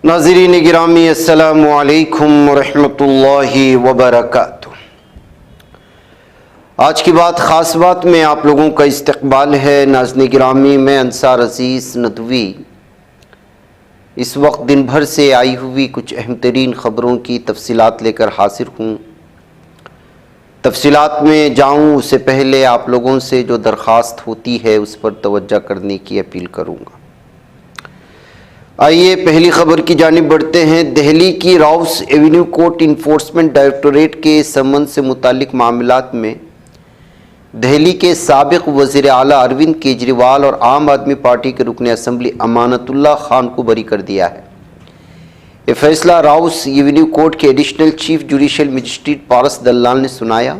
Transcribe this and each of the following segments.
ناظرین گرامی السلام علیکم ورحمۃ اللہ وبرکاتہ۔ آج کی بات خاص بات میں آپ لوگوں کا استقبال ہے۔ ناظرین گرامی، میں انصار عزیز ندوی اس وقت دن بھر سے آئی ہوئی کچھ اہم ترین خبروں کی تفصیلات لے کر حاضر ہوں۔ تفصیلات میں جاؤں اس سے پہلے آپ لوگوں سے جو درخواست ہوتی ہے اس پر توجہ کرنے کی اپیل کروں گا۔ آئیے پہلی خبر کی جانب بڑھتے ہیں۔ دہلی کی راؤس ایونیو کورٹ انفورسمنٹ ڈائریکٹوریٹ کے سمن سے متعلق معاملات میں دہلی کے سابق وزیر اعلیٰ اروند کیجریوال اور عام آدمی پارٹی کے رکن اسمبلی امانت اللہ خان کو بری کر دیا ہے۔ یہ فیصلہ راؤس ایونیو کورٹ کے ایڈیشنل چیف جوڈیشل مجسٹریٹ پارس دلال نے سنایا۔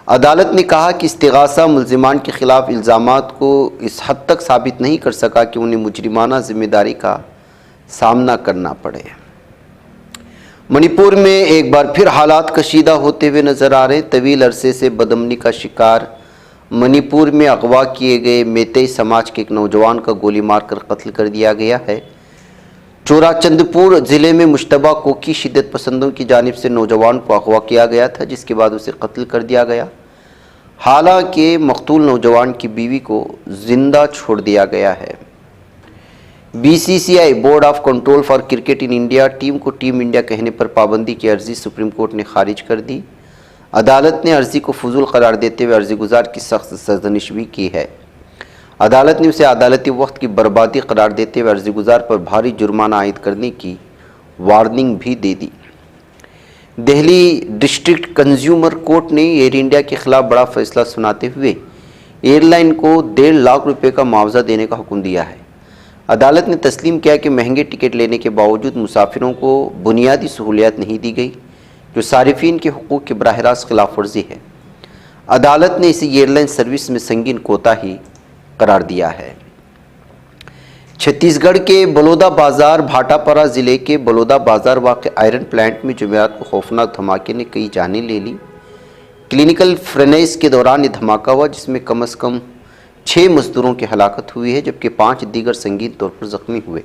عدالت نے کہا کہ استغاثہ ملزمان کے خلاف الزامات کو اس حد تک ثابت نہیں کر سکا کہ انہیں مجرمانہ ذمہ داری کا سامنا کرنا پڑے۔ منی پور میں ایک بار پھر حالات کشیدہ ہوتے ہوئے نظر آ رہے ہیں۔ طویل عرصے سے بدامنی کا شکار منی پور میں اغوا کیے گئے میتئی سماج کے ایک نوجوان کا گولی مار کر قتل کر دیا گیا ہے۔ چورا چند پور ضلع میں مشتبہ کوکی شدت پسندوں کی جانب سے نوجوان کو اغوا کیا گیا تھا، جس کے بعد اسے قتل کر دیا گیا۔ حالانکہ مقتول نوجوان کی بیوی کو زندہ چھوڑ دیا گیا ہے۔ B C C I board of control for cricket in India team کو ٹیم انڈیا کہنے پر پابندی کی عرضی سپریم کورٹ نے خارج کر دی۔ عدالت نے عرضی کو فضول قرار دیتے ہوئے عرضی گزار کی سخت سرزنش بھی کی ہے۔ عدالت نے اسے عدالتی وقت کی بربادی قرار دیتے ہوئے عرضی گزار پر بھاری جرمانہ عائد کرنے کی وارننگ بھی دے دی۔ دہلی ڈسٹرکٹ کنزیومر کورٹ نے ایئر انڈیا کے خلاف بڑا فیصلہ سناتے ہوئے ایئر لائن کو 1.5 لاکھ روپے کا معاوضہ دینے کا حکم دیا ہے۔ عدالت نے تسلیم کیا کہ مہنگے ٹکٹ لینے کے باوجود مسافروں کو بنیادی سہولیات نہیں دی گئی، جو صارفین کے حقوق کی براہ راست خلاف ورزی ہے۔ عدالت نے اسے ایئر لائن سروس میں سنگین کوتاہی قرار دیا ہے۔ چھتیس گڑھ کے بلودا بازار بھاٹا پارا ضلع کے بلودا بازار واقع آئرن پلانٹ میں جمعرات کو خوفناک دھماکے نے کئی جانیں لے لی۔ کلینکل فرنیس کے دوران یہ دھماکہ ہوا، جس میں کم از کم 6 مزدوروں کی ہلاکت ہوئی ہے، جبکہ 5 دیگر سنگین طور پر زخمی ہوئے۔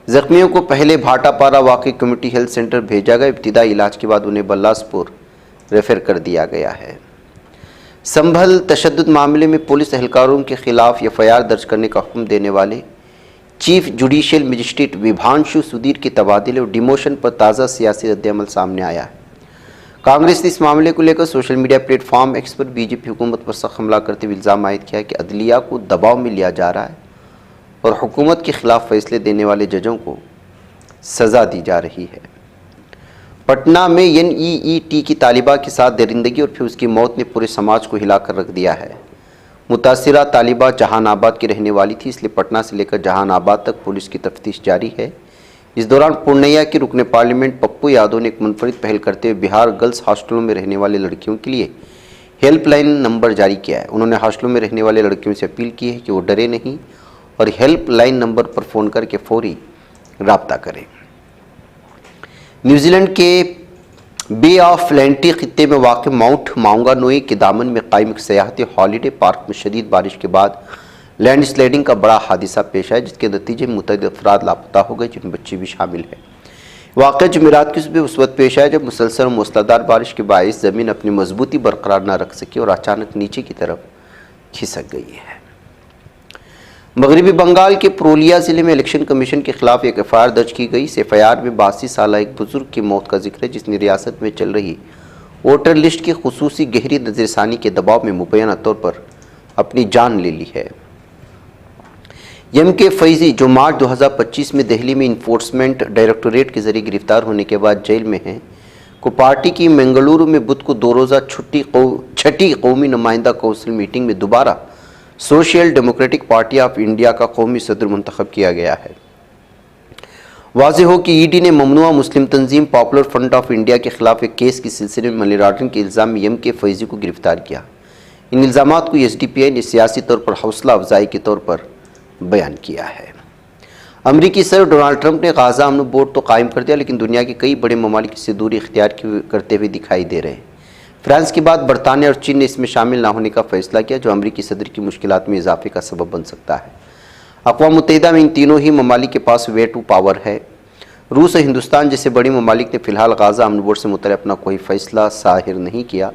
زخمیوں کو پہلے بھاٹا پارا واقع کمیونٹی ہیلتھ سینٹر بھیجا گیا۔ ابتدائی علاج کے بعد انہیں بلاسپور ریفر کر دیا گیا ہے۔ سنبھل تشدد معاملے میں پولیس اہلکاروں کے خلاف ایف آئی آر درج کرنے کا حکم دینے والے چیف جوڈیشل مجسٹریٹ وبھانشو سدھیر کے تبادلے اور ڈیموشن پر تازہ سیاسی رد عمل سامنے آیا ہے۔ کانگریس نے اس معاملے کو لے کر social media platform X پر بی جے پی حکومت پر سخت حملہ کرتے ہوئے الزام عائد کیا کہ عدلیہ کو دباؤ میں لیا جا رہا ہے اور حکومت کے خلاف فیصلے دینے والے ججوں کو سزا دی جا رہی ہے۔ پٹنہ میں این ای ای ٹی کی طالبہ کے ساتھ درندگی اور پھر اس کی موت نے پورے سماج کو ہلا کر رکھ دیا ہے۔ متاثرہ طالبہ جہان آباد کی رہنے والی تھی، اس لیے پٹنہ سے لے کر جہان آباد تک پولیس کی تفتیش جاری ہے۔ اس دوران پورنیا کے رکن پارلیمنٹ پپو یادو نے ایک منفرد پہل کرتے ہوئے بہار گرلز ہاسٹلوں میں رہنے والے لڑکیوں کے لیے ہیلپ لائن نمبر جاری کیا ہے۔ انہوں نے ہاسٹلوں میں رہنے والے لڑکیوں سے اپیل کی ہے کہ وہ ڈرے نہیں اور ہیلپ لائن نمبر پر فون کر کے فوری رابطہ کریں۔ نیوزی لینڈ کے بے آف لینٹی خطے میں واقع ماؤنٹ ماؤنگانوئی کے دامن میں قائم ایک سیاحتی ہالیڈے پارک میں شدید بارش کے بعد لینڈ سلائڈنگ کا بڑا حادثہ پیش آیا، جس کے نتیجے میں متعدد افراد لاپتہ ہو گئے، جن میں بچے بھی شامل ہیں۔ واقعہ جمعرات کی صبح اس وقت پیش آیا جب مسلسل موسلادھار بارش کے باعث زمین اپنی مضبوطی برقرار نہ رکھ سکی اور اچانک نیچے کی طرف کھسک گئی ہے۔ مغربی بنگال کے پرولیا ضلع میں الیکشن کمیشن کے خلاف ایک ایف آئی آر درج کی گئی۔ اس ایف آئی آر میں 82 سالہ ایک بزرگ کی موت کا ذکر ہے، جس نے ریاست میں چل رہی ووٹر لسٹ کی خصوصی گہری نظر ثانی کے دباؤ میں مبینہ طور پر اپنی جان لے لی ہے۔ یم کے فیضی، جو مارچ 2025 میں دہلی میں انفورسمنٹ ڈائریکٹوریٹ کے ذریعے گرفتار ہونے کے بعد جیل میں ہیں، کو پارٹی کی منگلورو میں بدھ کو 2 روزہ چھٹی قومی نمائندہ کونسل میٹنگ میں دوبارہ social democratic party of India کا قومی صدر منتخب کیا گیا ہے۔ واضح ہو کہ ای ڈی نے ممنوعہ مسلم تنظیم پاپولر فرنٹ آف انڈیا کے خلاف ایک کیس کے سلسلے میں منی لانڈرنگ کے الزام میں یم کے فیضی کو گرفتار کیا۔ ان الزامات کو ایس ڈی پی آئی نے سیاسی طور پر حوصلہ افزائی کے طور پر بیان کیا ہے۔ امریکی صدر ڈونلڈ ٹرمپ نے غزہ امن بورڈ تو قائم کر دیا، لیکن دنیا کے کئی بڑے ممالک سے دوری اختیار کرتے ہوئے دکھائی دے رہے ہیں۔ فرانس کے بعد برطانیہ اور چین نے اس میں شامل نہ ہونے کا فیصلہ کیا، جو امریکی صدر کی مشکلات میں اضافے کا سبب بن سکتا ہے۔ اقوام متحدہ میں ان تینوں ہی ممالک کے پاس ویٹو پاور ہے۔ روس اور ہندوستان جیسے بڑے ممالک نے فی الحال غازہ امن بورڈ سے متعلق اپنا کوئی فیصلہ ظاہر نہیں کیا۔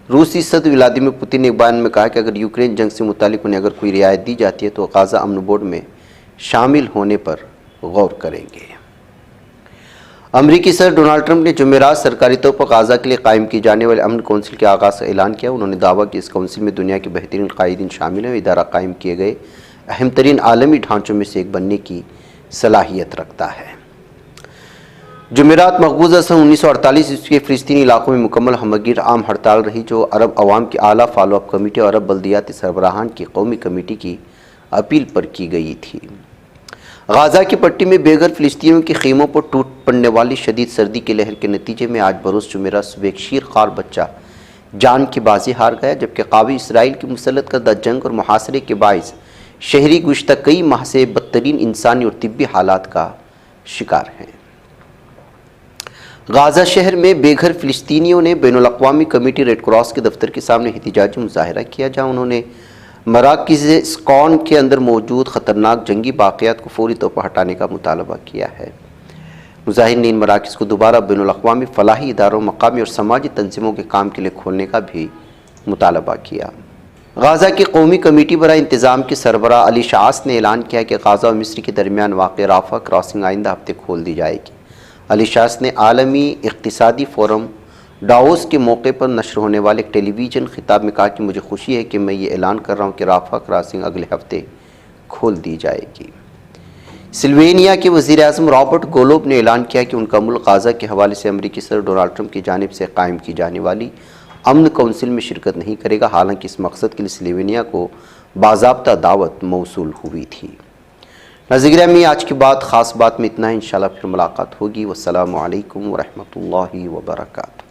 روسی صدر ولادیمیر پوتن نے ایک بیان میں کہا کہ اگر یوکرین جنگ سے متعلق انہیں اگر کوئی رعایت دی جاتی ہے تو غازہ امن بورڈ میں شامل ہونے پر غور کریں گے۔ امریکی صدر ڈونلڈ ٹرمپ نے جمعرات سرکاری طور پر غازہ کے لیے قائم کی جانے والے امن کونسل کے آغاز کا اعلان کیا۔ انہوں نے دعویٰ کہ اس کونسل میں دنیا کے بہترین قائدین شامل ہیں۔ ادارہ قائم کیے گئے اہم ترین عالمی ڈھانچوں میں سے ایک بننے کی صلاحیت رکھتا ہے۔ جمعرات مقبوضہ سن 1948 کے فلسطینی علاقوں میں مکمل ہمگیر عام ہڑتال رہی، جو عرب عوام کی اعلیٰ فالو اپ کمیٹی اور عرب بلدیاتی سربراہان کی قومی کمیٹی کی اپیل پر کی گئی تھی۔ غازہ کی پٹی میں بے گھر فلسطینیوں کے خیموں پر ٹوٹ پڑنے والی شدید سردی کی لہر کے نتیجے میں آج بروز جمعرات صبح ایک شیرخوار بچہ جان کی بازی ہار گیا، جبکہ قابل اسرائیل کی مسلط کردہ جنگ اور محاصرے کے باعث شہری گزشتہ کئی ماہ سے بدترین انسانی اور طبی حالات کا شکار ہیں۔ غازہ شہر میں بے گھر فلسطینیوں نے بین الاقوامی کمیٹی ریڈ کراس کے دفتر کے سامنے احتجاجی مظاہرہ کیا، جہاں انہوں نے مراکز اسکون کے اندر موجود خطرناک جنگی باقیات کو فوری طور پر ہٹانے کا مطالبہ کیا ہے۔ مظاہرین نے ان مراکز کو دوبارہ بین الاقوامی فلاحی اداروں، مقامی اور سماجی تنظیموں کے کام کے لیے کھولنے کا بھی مطالبہ کیا۔ غازہ کی قومی کمیٹی برائے انتظام کے سربراہ علی شعاث نے اعلان کیا کہ غازہ اور مصر کے درمیان واقع رافع کراسنگ آئندہ ہفتے کھول دی جائے گی۔ علی شعاث نے عالمی اقتصادی فورم ڈاووس کے موقع پر نشر ہونے والے ایک ٹیلی ویژن خطاب میں کہا کہ مجھے خوشی ہے کہ میں یہ اعلان کر رہا ہوں کہ رافع کراسنگ اگلے ہفتے کھول دی جائے گی۔ سلوینیا کے وزیر اعظم رابرٹ گولوب نے اعلان کیا کہ ان کا ملک غازہ کے حوالے سے امریکی صدر ڈونلڈ ٹرمپ کی جانب سے قائم کی جانے والی امن کونسل میں شرکت نہیں کرے گا، حالانکہ اس مقصد کے لیے سلوینیا کو باضابطہ دعوت موصول ہوئی تھی۔ ناظرین گرامی، آج کی بات خاص بات میں اتنا ہے، انشاءاللہ پھر ملاقات ہوگی۔ والسلام علیکم ورحمۃ اللہ وبرکاتہ۔